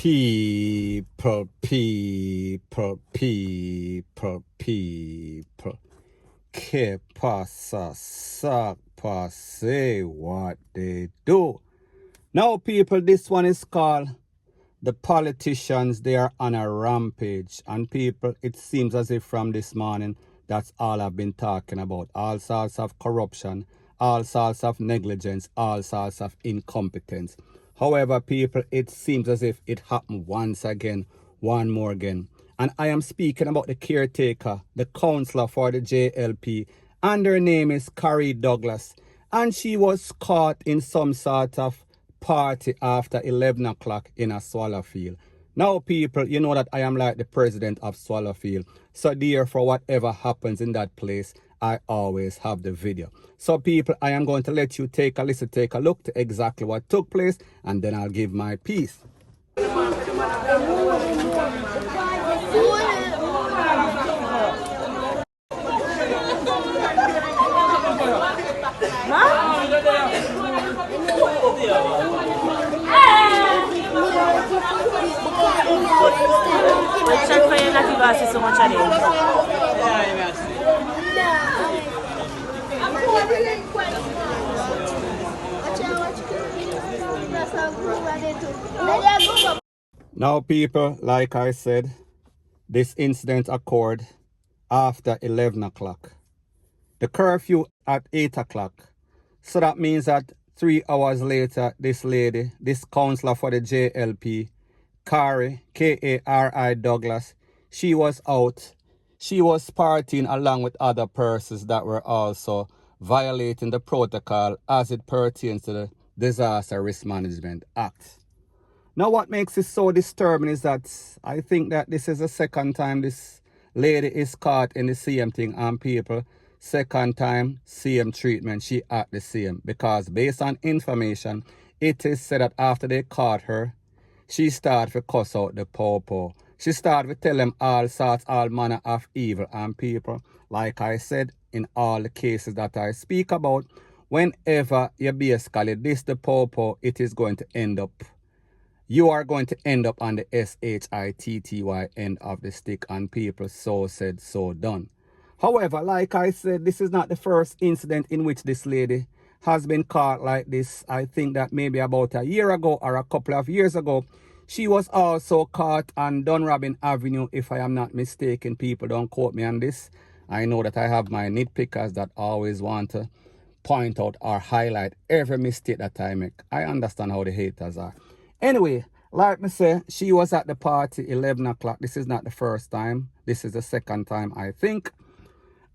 People. Que pasa, suck, say what they do. Now, people, this one is called The Politicians. They are on a rampage. And people, it seems as if from this morning, that's all I've been talking about. All sorts of corruption, all sorts of negligence, all sorts of incompetence. However, people, it seems as if it happened once again, one more again. And I am speaking about the caretaker, the counselor for the JLP, and her name is Kari Douglas. And she was caught in some sort of party after 11 o'clock in a Swallowfield. Now, people, you know that I am like the president of Swallowfield. So therefore, whatever happens in that place, I always have the video. So people, I am going to let you take a listen, take a look to exactly what took place, and then I'll give my piece. Now, people, like I said, this incident occurred after 11 o'clock. The curfew at 8 o'clock. So that means that 3 hours later, this lady, this counselor for the JLP, Kari, Kari Douglas, she was out. She was partying along with other persons that were also violating the protocol as it pertains to the Disaster Risk Management Act. Now, what makes it so disturbing is that I think that this is the second time this lady is caught in the same thing, and people, second time, same treatment, she act the same. Because based on information, it is said that after they caught her, she started to cuss out the popo. She started to tell them all sorts, all manner of evil. And people, like I said, in all the cases that I speak about, whenever you basically diss the popo, it is going to end up, you are going to end up on the SHITTY end of the stick, and people, so said, so done. However, like I said, this is not the first incident in which this lady has been caught like this. I think that maybe about a year ago or a couple of years ago, she was also caught on Dunrobin Avenue, if I am not mistaken. People, don't quote me on this. I know that I have my nitpickers that always want to point out or highlight every mistake that I make. I understand how the haters are. Anyway, like me say, she was at the party 11 o'clock. This is not the first time. This is the second time, I think.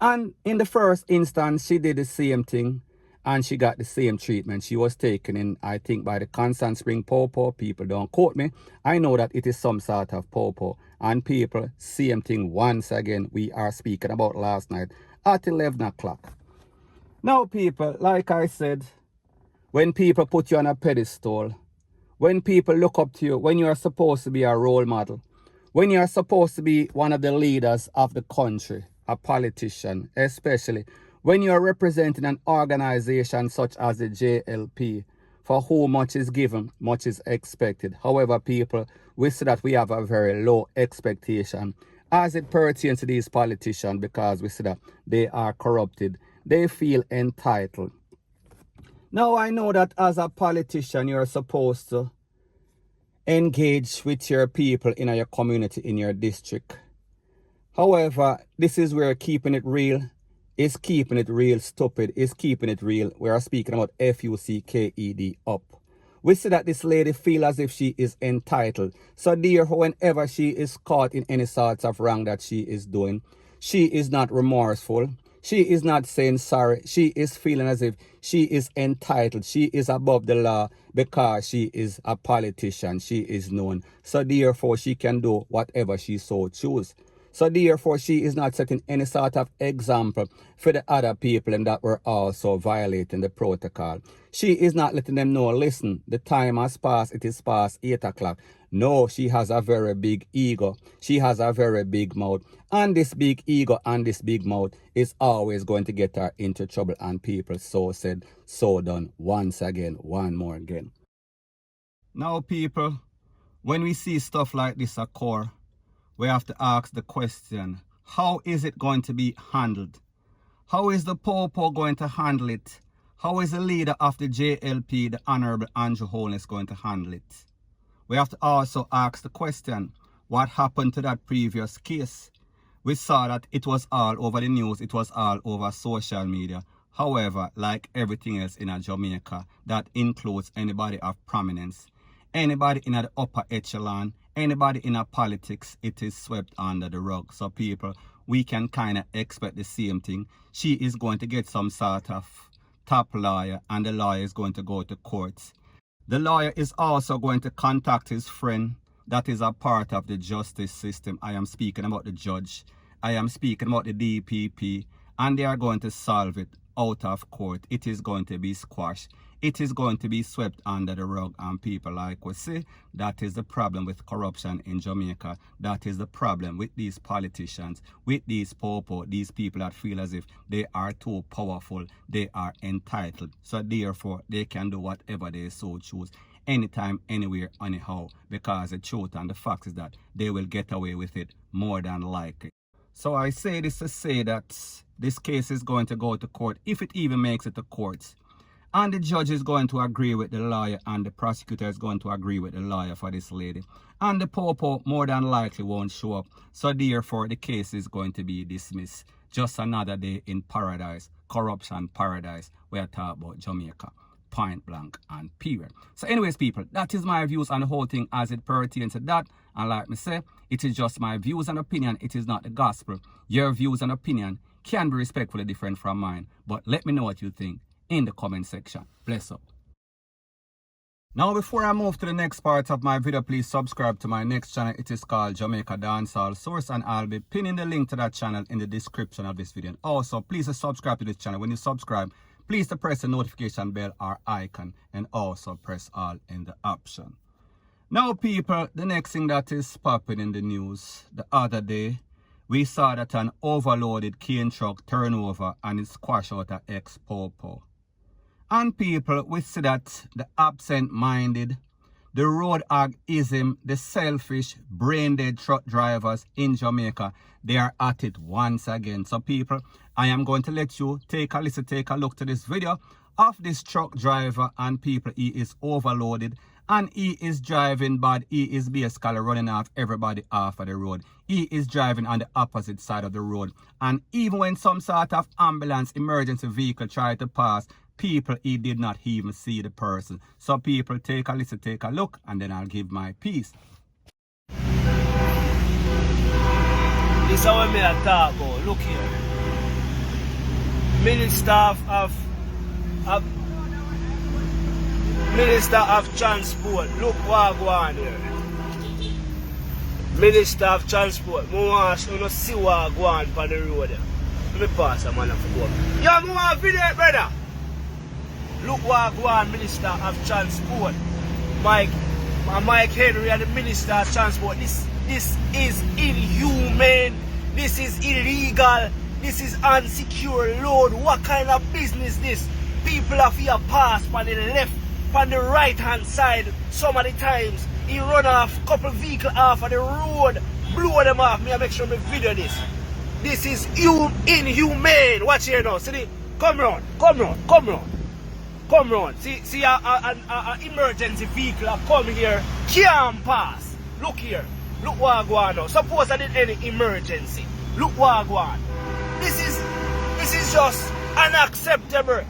And in the first instance, she did the same thing and she got the same treatment. She was taken in, I think, by the Constant Spring Popo. People, don't quote me. I know that it is some sort of Popo. And people, same thing once again we are speaking about last night at 11 o'clock. Now, people, like I said, when people put you on a pedestal, when people look up to you, when you are supposed to be a role model, when you are supposed to be one of the leaders of the country, a politician, especially when you are representing an organization such as the JLP, for whom much is given, much is expected. However, people, we see that we have a very low expectation as it pertains to these politicians, because we see that they are corrupted. They feel entitled. Now, I know that as a politician, you're supposed to engage with your people in your community, in your district. However, this is where keeping it real is keeping it real stupid, is keeping it real. We are speaking about FUCKED up. We see that this lady feels as if she is entitled. So therefore, whenever she is caught in any sort of wrong that she is doing, she is not remorseful. She is not saying sorry. She is feeling as if she is entitled. She is above the law because she is a politician. She is known. So therefore, she can do whatever she so chooses. So therefore, she is not setting any sort of example for the other people and that were also violating the protocol. She is not letting them know, listen, the time has passed, it is past 8 o'clock. No, she has a very big ego. She has a very big mouth. And this big ego and this big mouth is always going to get her into trouble. And people, so said, so done, once again, one more again. Now, people, when we see stuff like this occur, we have to ask the question, how is it going to be handled? How is the Popo going to handle it? How is the leader of the JLP, the Honorable Andrew Holness, going to handle it? We have to also ask the question, what happened to that previous case? We saw that it was all over the news, it was all over social media. However, like everything else in Jamaica, that includes anybody of prominence, anybody in the upper echelon, anybody in politics, it is swept under the rug. So people, we can kind of expect the same thing. She is going to get some sort of top lawyer, and the lawyer is going to go to courts. The lawyer is also going to contact his friend that is a part of the justice system. I am speaking about the judge. I am speaking about the DPP. And they are going to solve it out of court. It is going to be squashed. It is going to be swept under the rug. And people like we say, that is the problem with corruption in Jamaica. That is the problem with these politicians, with these popo, these people that feel as if they are too powerful, they are entitled. So therefore, they can do whatever they so choose, anytime, anywhere, anyhow. Because the truth and the fact is that they will get away with it more than likely. So I say this to say that this case is going to go to court, if it even makes it to courts. And the judge is going to agree with the lawyer, and the prosecutor is going to agree with the lawyer for this lady. And the popo more than likely won't show up. So therefore, the case is going to be dismissed. Just another day in paradise, corruption paradise. We are talking about Jamaica, point blank and period. So anyways, people, that is my views on the whole thing as it pertains to that. And like me say, it is just my views and opinion. It is not the gospel. Your views and opinion can be respectfully different from mine. But let me know what you think in the comment section. Bless up. Now, before I move to the next part of my video, please subscribe to my next channel. It is called Jamaica Dancehall Source, and I'll be pinning the link to that channel in the description of this video. And also, please subscribe to this channel. When you subscribe, please press the notification bell or icon, and also press all in the option. Now, people, the next thing that is popping in the news, the other day, we saw that an overloaded cane truck turned over and it squashed out an ex-popo. And people, we see that the absent-minded, the road hogism, the selfish, brain-dead truck drivers in Jamaica, they are at it once again. So people, I am going to let you take a listen, take a look to this video of this truck driver. And people, he is overloaded and he is driving bad. He is basically running off everybody off of the road. He is driving on the opposite side of the road. And even when some sort of ambulance, emergency vehicle tried to pass, people, he did not even see the person. So people, take a listen, take a look, and then I'll give my piece. This is what I talk about. Look here. Minister of Transport. Look what go on here. Minister of Transport. I want to see what go on the road. Let me pass a man for go. Yo, I want a video, brother. Look what go on, Minister of Transport. Mike Henry and the Minister of Transport. This is inhumane. This is illegal. This is unsecure load. What kind of business this? People have here pass on the left, on the right hand side. Some of the times he run off a couple vehicles off of the road, blow them off. Me I make sure me video this. This is inhumane. Watch here now. See, come round. Come round. See an emergency vehicle come here, can't pass. Look here. Look what go on now. Suppose I did any emergency. Look what go on. This is just unacceptable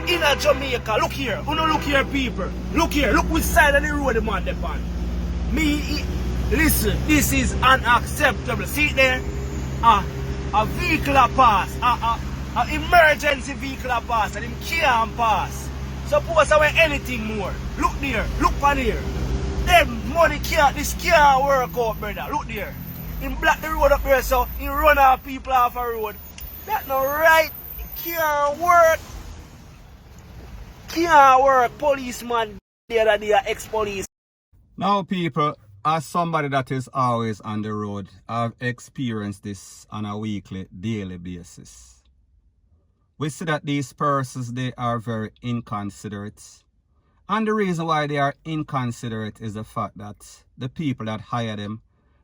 in a Jamaica. Look here. Look here, people. Look here. Look which side of the road the man depend. Listen, this is unacceptable. See there? A vehicle a pass. A emergency vehicle a pass and him can't pass. Suppose I want anything more. Look there. Look on here. Them money this can't work out, brother. Look there. Him block the road up there, so he run off people off a road. That not right. It can't work. Can't work. Policeman, the other day, ex-police. Now, people, as somebody that is always on the road, I've experienced this on a weekly, daily basis. We see that these persons, they are very inconsiderate. And the reason why they are inconsiderate is the fact that the people that hire them,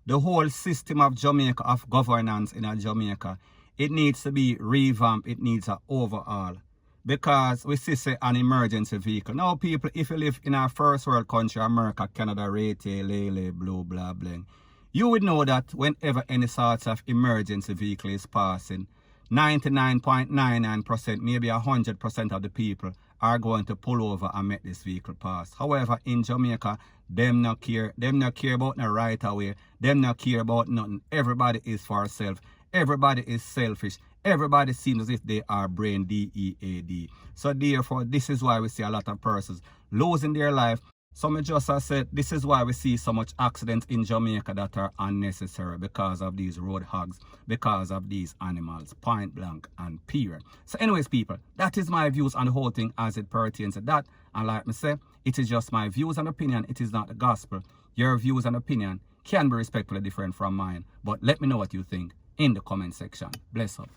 the whole system of Jamaica, of governance in Jamaica, it needs to be revamped, it needs an overhaul. Because we see say an emergency vehicle. Now people, if you live in a first world country, America, Canada, Rete, Lele, Blue, blah, blah, you would know that whenever any sort of emergency vehicle is passing, 99.99%, maybe 100% of the people are going to pull over and make this vehicle pass. However, in Jamaica, them not care about no right away, them not care about nothing. Everybody is for self. Everybody is selfish. Everybody seems as if they are brain dead. So therefore, this is why we see a lot of persons losing their life. So I just said, this is why we see so much accidents in Jamaica that are unnecessary because of these road hogs, because of these animals, point blank and period. So anyways, people, that is my views on the whole thing as it pertains to that. And like me say, it is just my views and opinion. It is not the gospel. Your views and opinion can be respectfully different from mine. But let me know what you think in the comment section. Bless up.